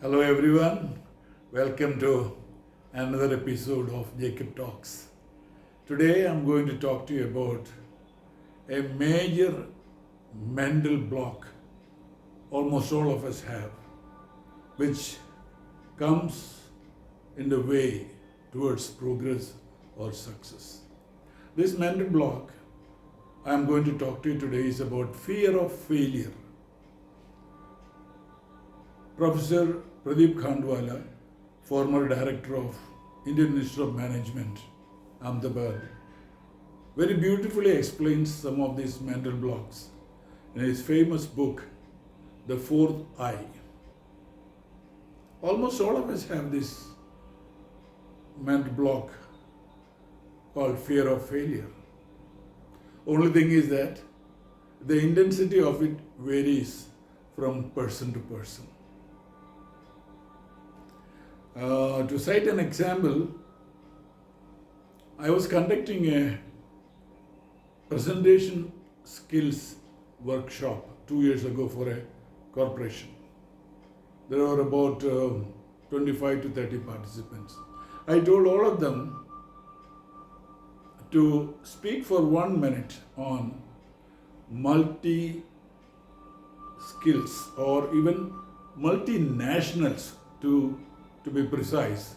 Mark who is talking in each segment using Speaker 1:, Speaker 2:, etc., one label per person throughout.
Speaker 1: Hello everyone, welcome to another episode of Jacob Talks. Today I'm going to talk to you about a major mental block almost all of us have, which comes in the way towards progress or success. This mental block I'm going to talk to you today is about fear of failure. Professor Pradeep Khandwala, former director of Indian Institute of Management, Ahmedabad, very beautifully explains some of these mental blocks in his famous book, The Fourth Eye. Almost all of us have this mental block called fear of failure. Only thing is that the intensity of it varies from person to person. To cite an example, I was conducting a presentation skills workshop 2 years ago for a corporation. There were about 25 to 30 participants. I told all of them to speak for 1 minute on multi skills or even multinationals to be precise,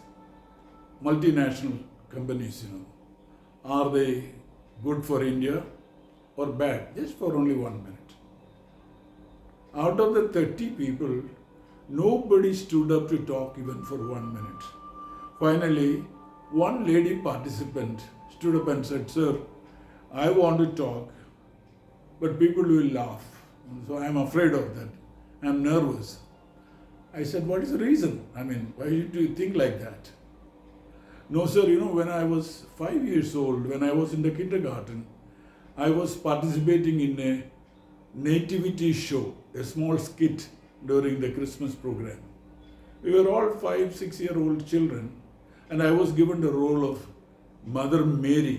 Speaker 1: multinational companies, are they good for India or bad? Just for only 1 minute. Out of the 30 people, nobody stood up to talk even for 1 minute. Finally, one lady participant stood up and said, "Sir, I want to talk, but people will laugh. So I'm afraid of that. I'm nervous." I said, "What is the reason? Why do you think like that?" "No, sir, when I was 5 years old, when I was in the kindergarten, I was participating in a nativity show, a small skit during the Christmas program. We were all 5, 6-year-old children, and I was given the role of Mother Mary,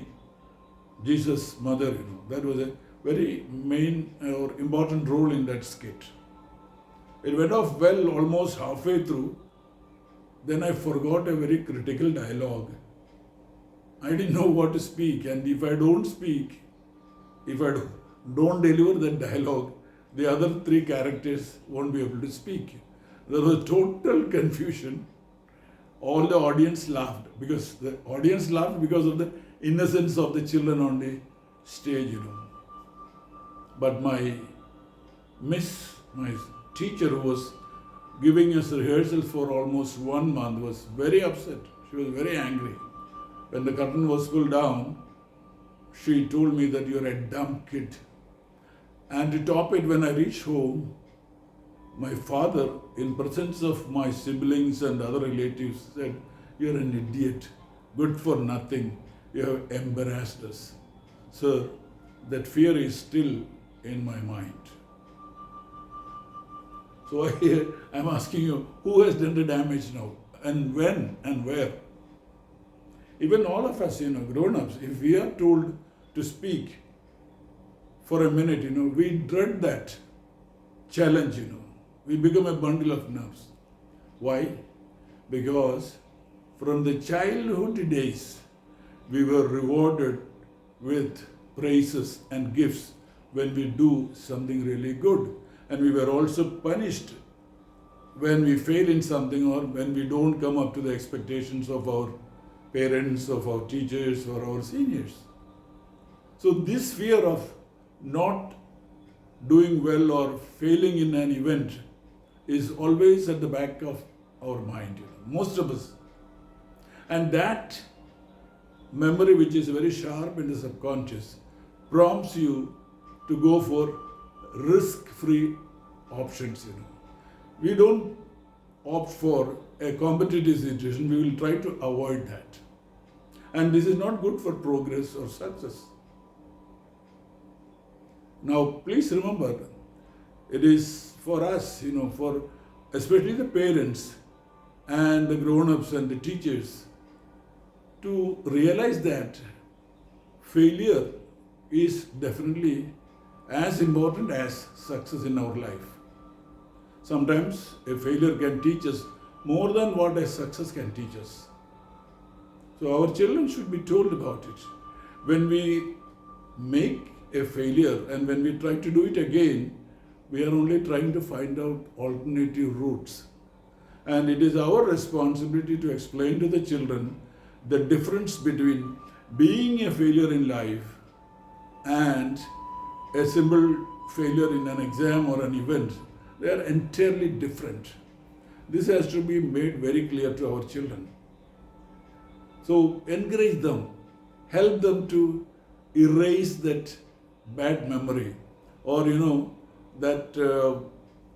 Speaker 1: Jesus' mother. That was a very main or important role in that skit. It went off well almost halfway through. Then I forgot a very critical dialogue. I didn't know what to speak, and if I don't speak, if I don't deliver that dialogue, the other 3 characters won't be able to speak. There was total confusion. All the audience laughed because of the innocence of the children on the stage. But my teacher who was giving us rehearsal for almost 1 month was very upset. She was very angry. When the curtain was pulled down, she told me that "You're a dumb kid." And to top it, when I reached home, my father, in presence of my siblings and other relatives, said, "You're an idiot, good for nothing. You have embarrassed us." Sir, that fear is still in my mind. So I'm asking you, who has done the damage now? And when and where? Even all of us, grown-ups, if we are told to speak for a minute, we dread that challenge, We become a bundle of nerves. Why? Because from the childhood days, we were rewarded with praises and gifts when we do something really good. And we were also punished when we fail in something or when we don't come up to the expectations of our parents, of our teachers, or our seniors. So this fear of not doing well or failing in an event is always at the back of our mind, most of us. And that memory, which is very sharp in the subconscious, prompts you to go for risk-free options. We don't opt for a competitive situation, we will try to avoid that. And this is not good for progress or success. Now, please remember, it is for us, for especially the parents and the grown-ups and the teachers, to realize that failure is definitely as important as success in our life. Sometimes a failure can teach us more than what a success can teach us. So our children should be told about it. When we make a failure and when we try to do it again, we are only trying to find out alternative routes. And it is our responsibility to explain to the children the difference between being a failure in life and a simple failure in an exam or an event. They are entirely different. This has to be made very clear to our children. So encourage them, help them to erase that bad memory or that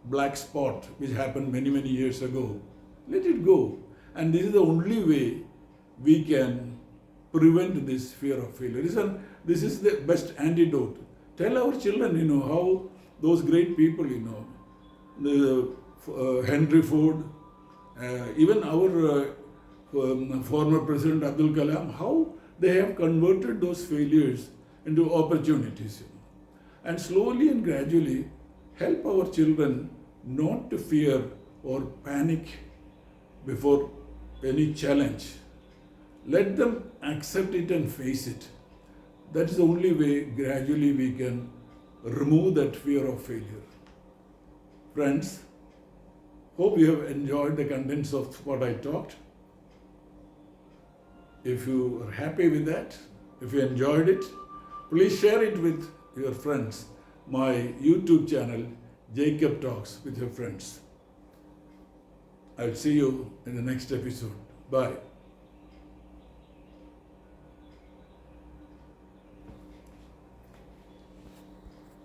Speaker 1: black spot which happened many years ago. Let it go. And this is the only way we can prevent this fear of failure. This is the best antidote. Tell our children, how those great people, the Henry Ford, even our former President Abdul Kalam, how they have converted those failures into opportunities. And slowly and gradually help our children not to fear or panic before any challenge. Let them accept it and face it. That is the only way gradually we can remove that fear of failure. Friends, hope you have enjoyed the contents of what I talked. If you are happy with that, if you enjoyed it, please share it with your friends. My YouTube channel, Jacob Talks with your friends. I'll see you in the next episode. Bye.